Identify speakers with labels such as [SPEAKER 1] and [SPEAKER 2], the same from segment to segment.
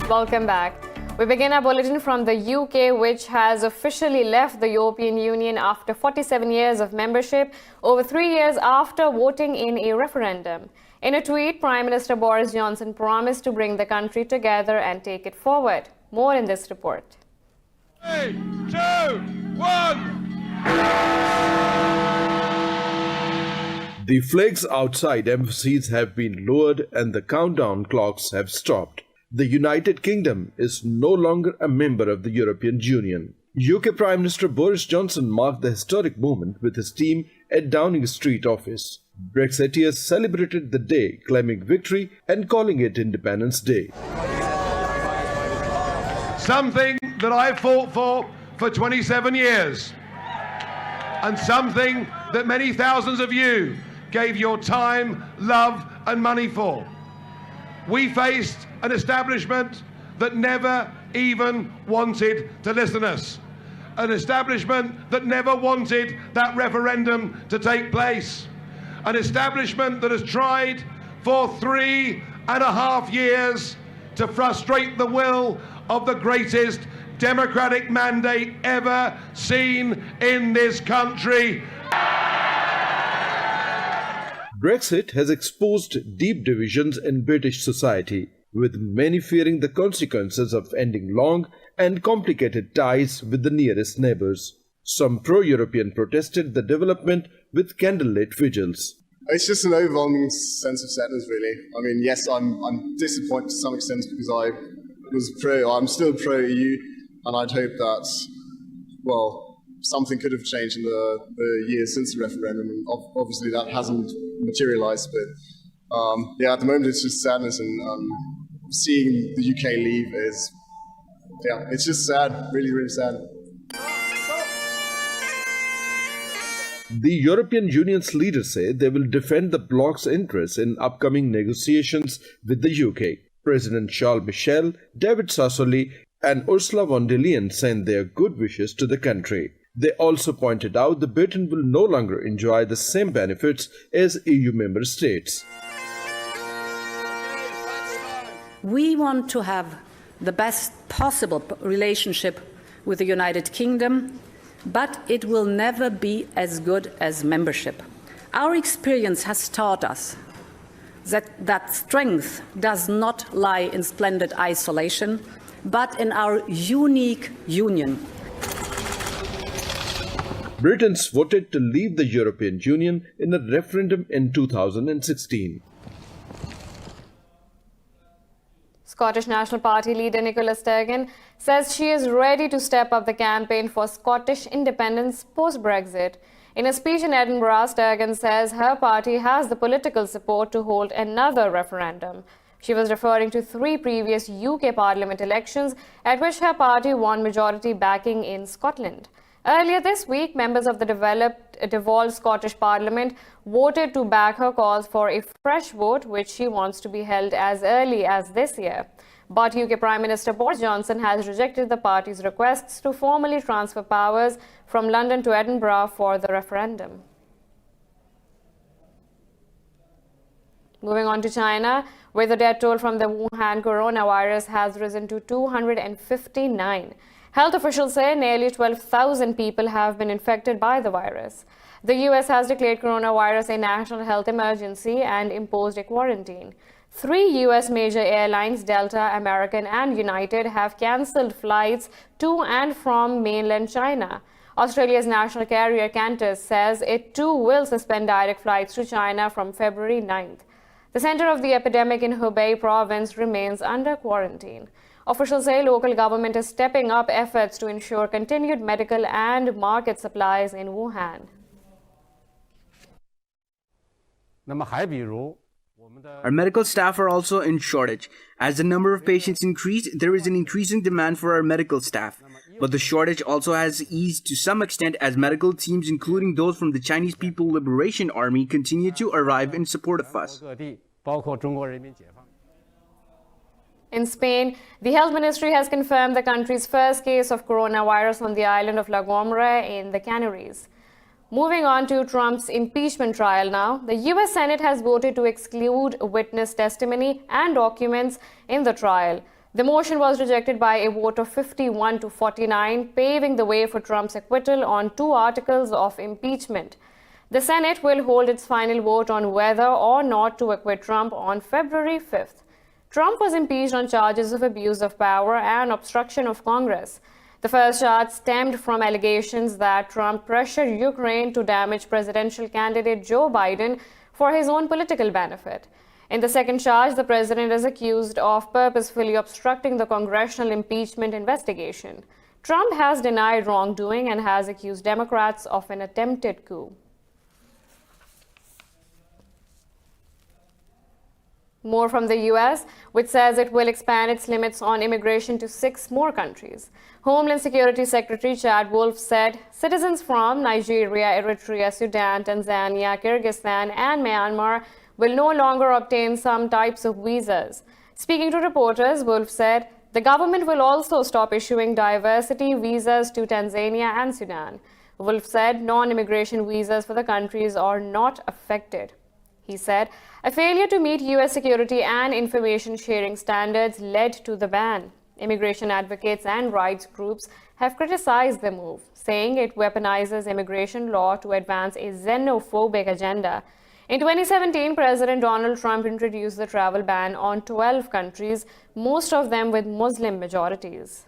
[SPEAKER 1] Welcome back. We begin our bulletin from the UK, which has officially left the European Union after 47 years of membership, over 3 years after voting in a referendum. In a tweet, Prime Minister Boris Johnson promised to bring the country together and take it forward. More in this report.
[SPEAKER 2] 3, 2, 1.
[SPEAKER 3] The flags outside embassies have been lowered and the countdown clocks have stopped. The United Kingdom is no longer a member of the European Union. UK Prime Minister Boris Johnson marked the historic moment with his team at Downing Street office. Brexiteers celebrated the day, claiming victory and calling it Independence Day.
[SPEAKER 2] Something that I fought for 27 years, and something that many thousands of you gave your time, love and money for. We faced an establishment that never even wanted to listen to us. An establishment that never wanted that referendum to take place. An establishment that has tried for 3.5 years to frustrate the will of the greatest democratic mandate ever seen in this country.
[SPEAKER 3] Brexit has exposed deep divisions in British society, with many fearing the consequences of ending long and complicated ties with the nearest neighbours. Some pro-European protested the development with candlelit vigils.
[SPEAKER 4] It's just an overwhelming sense of sadness, really. I mean, yes, I'm disappointed to some extent because I'm still pro-EU, and I'd hope that, well, something could have changed in the years since the referendum, and obviously that hasn't materialised, but yeah, at the moment it's just sadness, and seeing the UK leave is, yeah, it's just sad, really, really sad.
[SPEAKER 3] The European Union's leaders say they will defend the bloc's interests in upcoming negotiations with the UK. President Charles Michel, David Sassoli and Ursula von der Leyen sent their good wishes to the country. They also pointed out that Britain will no longer enjoy the same benefits as EU member states.
[SPEAKER 5] We want to have the best possible relationship with the United Kingdom, but it will never be as good as membership. Our experience has taught us that strength does not lie in splendid isolation, but in our unique union.
[SPEAKER 3] Britons voted to leave the European Union in a referendum in 2016.
[SPEAKER 1] Scottish National Party leader Nicola Sturgeon says she is ready to step up the campaign for Scottish independence post-Brexit. In a speech in Edinburgh, Sturgeon says her party has the political support to hold another referendum. She was referring to 3 previous UK Parliament elections at which her party won majority backing in Scotland. Earlier this week, members of the devolved Scottish Parliament voted to back her calls for a fresh vote, which she wants to be held as early as this year. But UK Prime Minister Boris Johnson has rejected the party's requests to formally transfer powers from London to Edinburgh for the referendum. Moving on to China, where the death toll from the Wuhan coronavirus has risen to 259. Health officials say nearly 12,000 people have been infected by the virus. The US has declared coronavirus a national health emergency and imposed a quarantine. 3 US major airlines, Delta, American and United, have cancelled flights to and from mainland China. Australia's national carrier Qantas says it too will suspend direct flights to China from February 9th. The center of the epidemic in Hubei province remains under quarantine. Officials say local government is stepping up efforts to ensure continued medical and market supplies in Wuhan.
[SPEAKER 6] Our medical staff are also in shortage. As the number of patients increase, there is an increasing demand for our medical staff. But the shortage also has eased to some extent as medical teams, including those from the Chinese People's Liberation Army, continue to arrive in support of us.
[SPEAKER 1] In Spain, the health ministry has confirmed the country's first case of coronavirus on the island of La Gomera in the Canaries. Moving on to Trump's impeachment trial now, the US Senate has voted to exclude witness testimony and documents in the trial. The motion was rejected by a vote of 51 to 49, paving the way for Trump's acquittal on 2 articles of impeachment. The Senate will hold its final vote on whether or not to acquit Trump on February 5th. Trump was impeached on charges of abuse of power and obstruction of Congress. The first charge stemmed from allegations that Trump pressured Ukraine to damage presidential candidate Joe Biden for his own political benefit. In the second charge, the president is accused of purposefully obstructing the congressional impeachment investigation. Trump has denied wrongdoing and has accused Democrats of an attempted coup. More from the U.S., which says it will expand its limits on immigration to 6 more countries. Homeland Security Secretary Chad Wolf said citizens from Nigeria, Eritrea, Sudan, Tanzania, Kyrgyzstan, and Myanmar will no longer obtain some types of visas. Speaking to reporters, Wolf said the government will also stop issuing diversity visas to Tanzania and Sudan. Wolf said non-immigration visas for the countries are not affected. He said a failure to meet U.S. security and information sharing standards led to the ban. Immigration advocates and rights groups have criticized the move, saying it weaponizes immigration law to advance a xenophobic agenda. In 2017, President Donald Trump introduced the travel ban on 12 countries, most of them with Muslim majorities.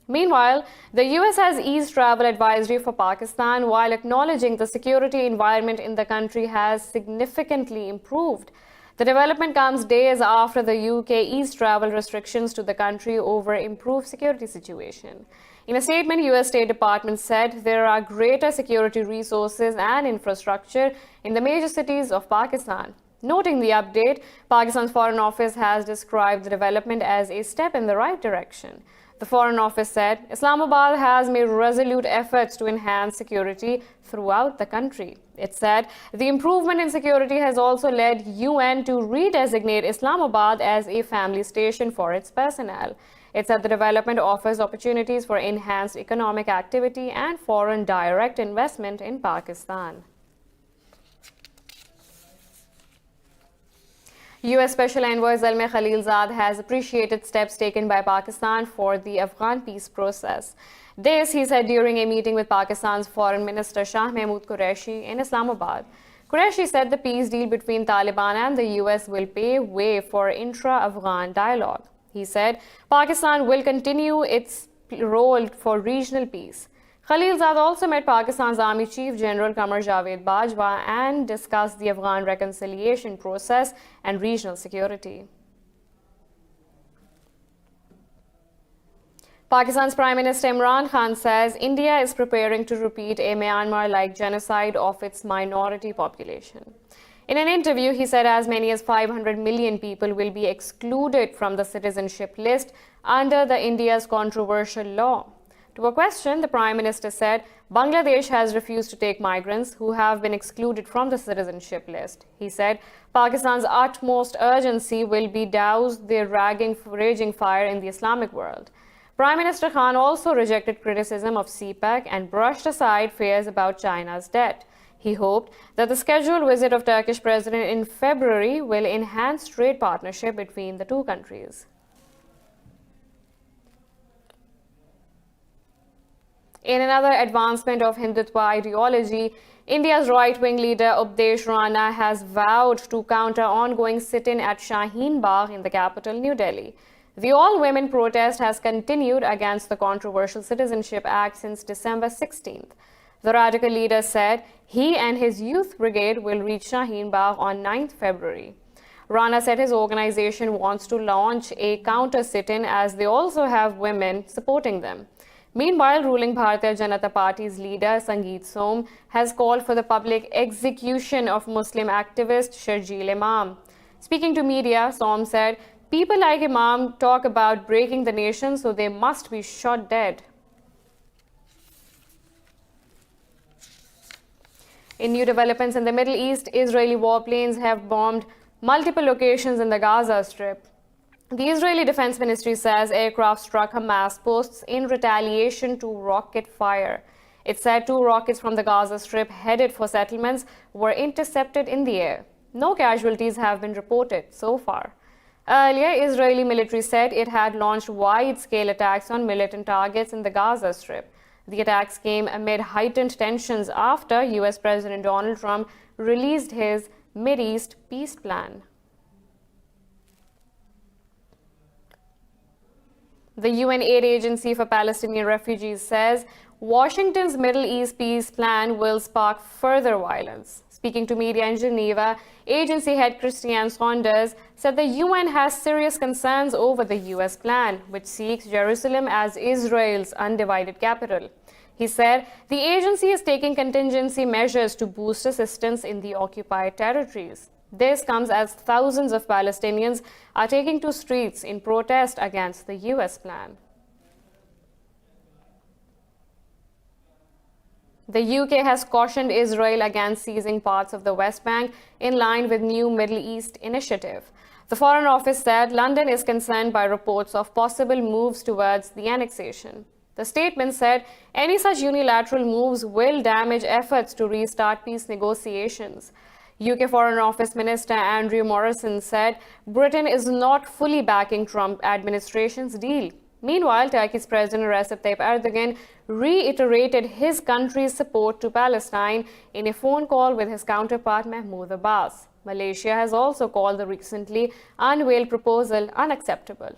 [SPEAKER 1] Meanwhile, the U.S. has eased travel advisory for Pakistan while acknowledging the security environment in the country has significantly improved. The development comes days after the UK eased travel restrictions to the country over improved security situation. In a statement, U.S. State Department said there are greater security resources and infrastructure in the major cities of Pakistan. Noting the update, Pakistan's Foreign Office has described the development as a step in the right direction. The Foreign Office said Islamabad has made resolute efforts to enhance security throughout the country. It said the improvement in security has also led UN to redesignate Islamabad as a family station for its personnel. It said the development offers opportunities for enhanced economic activity and foreign direct investment in Pakistan. U.S. Special Envoy Zalmay Khalilzad has appreciated steps taken by Pakistan for the Afghan peace process. This, he said during a meeting with Pakistan's Foreign Minister Shah Mahmood Qureshi in Islamabad. Qureshi said the peace deal between Taliban and the U.S. will pave way for intra-Afghan dialogue. He said Pakistan will continue its role for regional peace. Khalilzad also met Pakistan's Army Chief General Qamar Javed Bajwa and discussed the Afghan reconciliation process and regional security. Pakistan's Prime Minister Imran Khan says India is preparing to repeat a Myanmar-like genocide of its minority population. In an interview, he said as many as 500 million people will be excluded from the citizenship list under the India's controversial law. To a question, the Prime Minister said Bangladesh has refused to take migrants who have been excluded from the citizenship list. He said Pakistan's utmost urgency will be douse the raging fire in the Islamic world. Prime Minister Khan also rejected criticism of CPEC and brushed aside fears about China's debt. He hoped that the scheduled visit of Turkish President in February will enhance trade partnership between the two countries. In another advancement of Hindutva ideology, India's right-wing leader Updesh Rana has vowed to counter ongoing sit-in at Shaheen Bagh in the capital, New Delhi. The all-women protest has continued against the controversial Citizenship Act since December 16th. The radical leader said he and his youth brigade will reach Shaheen Bagh on 9th February. Rana said his organization wants to launch a counter sit-in as they also have women supporting them. Meanwhile, ruling Bharatiya Janata Party's leader Sangeet Som has called for the public execution of Muslim activist Sharjeel Imam. Speaking to media, Som said, "People like Imam talk about breaking the nation, so they must be shot dead." In new developments in the Middle East, Israeli warplanes have bombed multiple locations in the Gaza Strip. The Israeli Defense Ministry says aircraft struck Hamas posts in retaliation to rocket fire. It said 2 rockets from the Gaza Strip headed for settlements were intercepted in the air. No casualties have been reported so far. Earlier, Israeli military said it had launched wide-scale attacks on militant targets in the Gaza Strip. The attacks came amid heightened tensions after US President Donald Trump released his Mideast peace plan. The UN Aid Agency for Palestinian Refugees says Washington's Middle East peace plan will spark further violence. Speaking to media in Geneva, agency head Christiane Saunders said the UN has serious concerns over the US plan, which seeks Jerusalem as Israel's undivided capital. He said the agency is taking contingency measures to boost assistance in the occupied territories. This comes as thousands of Palestinians are taking to streets in protest against the US plan. The UK has cautioned Israel against seizing parts of the West Bank in line with new Middle East initiative. The Foreign Office said London is concerned by reports of possible moves towards the annexation. The statement said any such unilateral moves will damage efforts to restart peace negotiations. UK Foreign Office Minister Andrew Morrison said Britain is not fully backing Trump administration's deal. Meanwhile, Turkey's President Recep Tayyip Erdogan reiterated his country's support to Palestine in a phone call with his counterpart Mahmoud Abbas. Malaysia has also called the recently unveiled proposal unacceptable.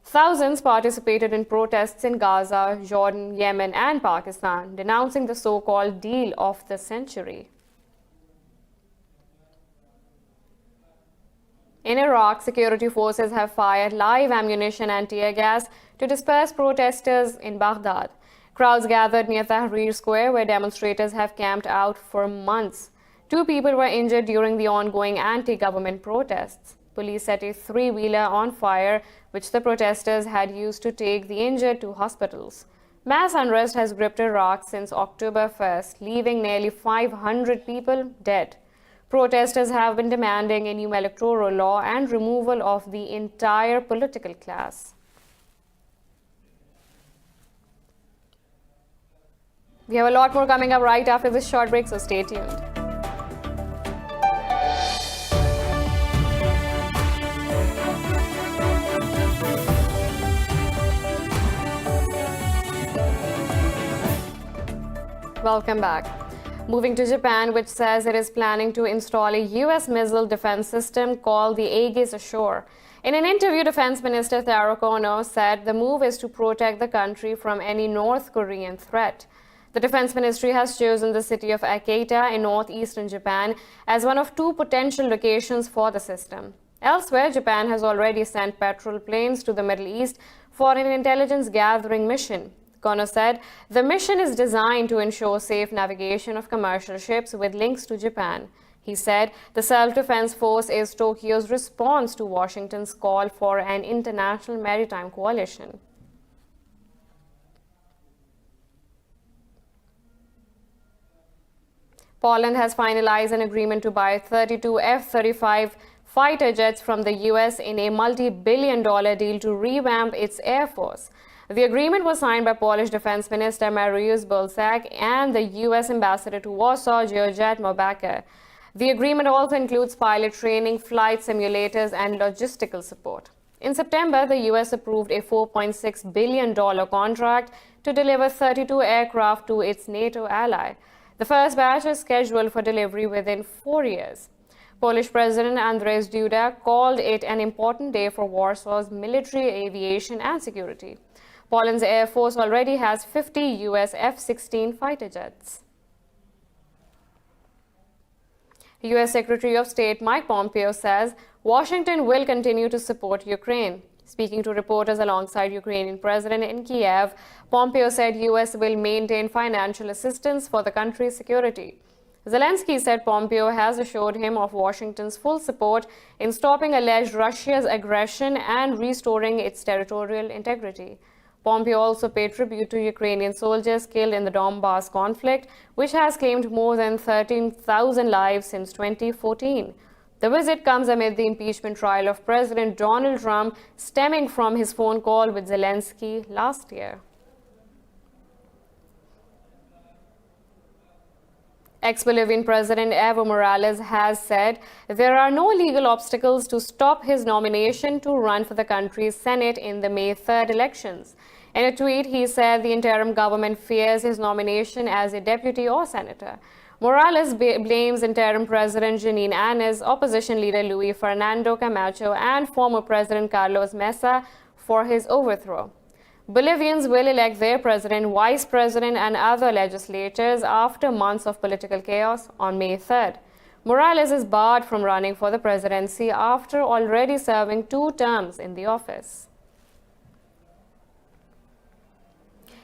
[SPEAKER 1] Thousands participated in protests in Gaza, Jordan, Yemen, and Pakistan, denouncing the so-called deal of the century. In Iraq, security forces have fired live ammunition and tear gas to disperse protesters in Baghdad. Crowds gathered near Tahrir Square, where demonstrators have camped out for months. 2 people were injured during the ongoing anti-government protests. Police set a 3-wheeler on fire, which the protesters had used to take the injured to hospitals. Mass unrest has gripped Iraq since October 1st, leaving nearly 500 people dead. Protesters have been demanding a new electoral law and removal of the entire political class. We have a lot more coming up right after this short break, so stay tuned. Welcome back. Moving to Japan, which says it is planning to install a U.S. missile defense system called the Aegis ashore. In an interview, Defense Minister Taro Kono said the move is to protect the country from any North Korean threat. The Defense Ministry has chosen the city of Akita in northeastern Japan as one of 2 potential locations for the system. Elsewhere, Japan has already sent patrol planes to the Middle East for an intelligence gathering mission. Kono said the mission is designed to ensure safe navigation of commercial ships with links to Japan. He said the self-defense force is Tokyo's response to Washington's call for an international maritime coalition. Poland has finalized an agreement to buy 32 F-35 fighter jets from the U.S. in a multi-billion-dollar deal to revamp its air force. The agreement was signed by Polish Defense Minister Mariusz Bulczak and the U.S. Ambassador to Warsaw, Georgette Mobacker. The agreement also includes pilot training, flight simulators, and logistical support. In September, the U.S. approved a $4.6 billion contract to deliver 32 aircraft to its NATO ally. The first batch is scheduled for delivery within 4 years. Polish President Andrzej Duda called it an important day for Warsaw's military, aviation, and security. Poland's Air Force already has 50 U.S. F-16 fighter jets. U.S. Secretary of State Mike Pompeo says Washington will continue to support Ukraine. Speaking to reporters alongside Ukrainian President in Kiev, Pompeo said U.S. will maintain financial assistance for the country's security. Zelensky said Pompeo has assured him of Washington's full support in stopping alleged Russia's aggression and restoring its territorial integrity. Pompeo also paid tribute to Ukrainian soldiers killed in the Donbas conflict, which has claimed more than 13,000 lives since 2014. The visit comes amid the impeachment trial of President Donald Trump, stemming from his phone call with Zelensky last year. Ex-Bolivian President Evo Morales has said there are no legal obstacles to stop his nomination to run for the country's Senate in the May 3rd elections. In a tweet, he said the interim government fears his nomination as a deputy or senator. Morales blames interim President Janine Áñez, opposition leader Luis Fernando Camacho, and former President Carlos Mesa for his overthrow. Bolivians will elect their president, vice president, and other legislators after months of political chaos on May 3rd. Morales is barred from running for the presidency after already serving 2 terms in the office.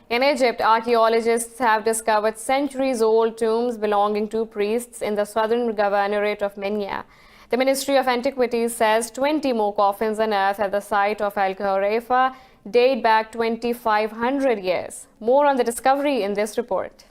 [SPEAKER 1] In Egypt, archaeologists have discovered centuries-old tombs belonging to priests in the southern governorate of Minya. The Ministry of Antiquities says 20 more coffins unearthed at the site of Al Khuraifa date back 2,500 years. More on the discovery in this report.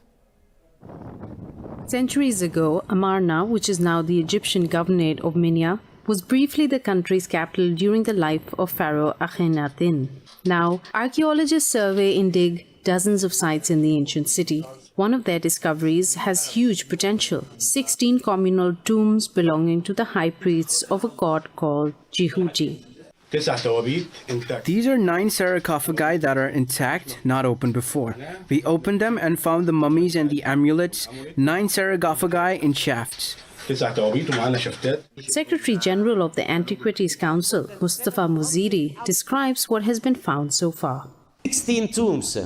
[SPEAKER 7] Centuries ago, Amarna, which is now the Egyptian governorate of Minya, was briefly the country's capital during the life of Pharaoh Akhenaten. Now, archaeologists survey and dig dozens of sites in the ancient city. One of their discoveries has huge potential: 16 communal tombs belonging to the high priests of a god called Jehuti.
[SPEAKER 6] These are 9 sarcophagi that are intact, not opened before. We opened them and found the mummies and the amulets, 9 sarcophagi in shafts.
[SPEAKER 7] Secretary General of the Antiquities Council, Mustafa Muziri, describes what has been found so far.
[SPEAKER 8] 16 tombs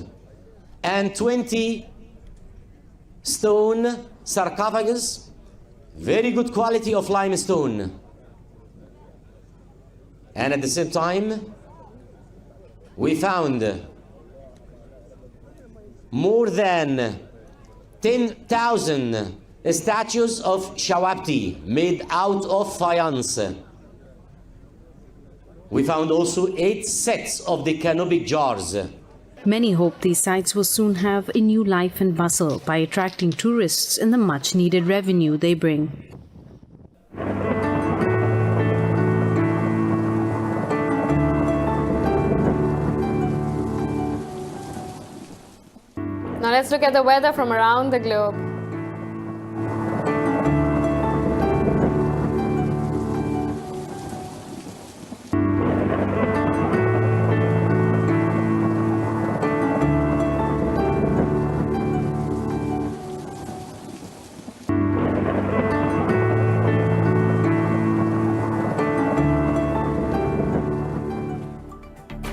[SPEAKER 8] and 20 stone sarcophagus, very good quality of limestone. And at the same time, we found more than 10,000 statues of Shawabti made out of faience. We found also 8 sets of the canopic jars.
[SPEAKER 7] Many hope these sites will soon have a new life and bustle by attracting tourists and the much-needed revenue they bring.
[SPEAKER 1] Now let's look at the weather from around the globe.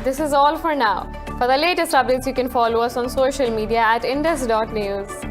[SPEAKER 1] This is all for now. For the latest updates, you can follow us on social media at indus.news.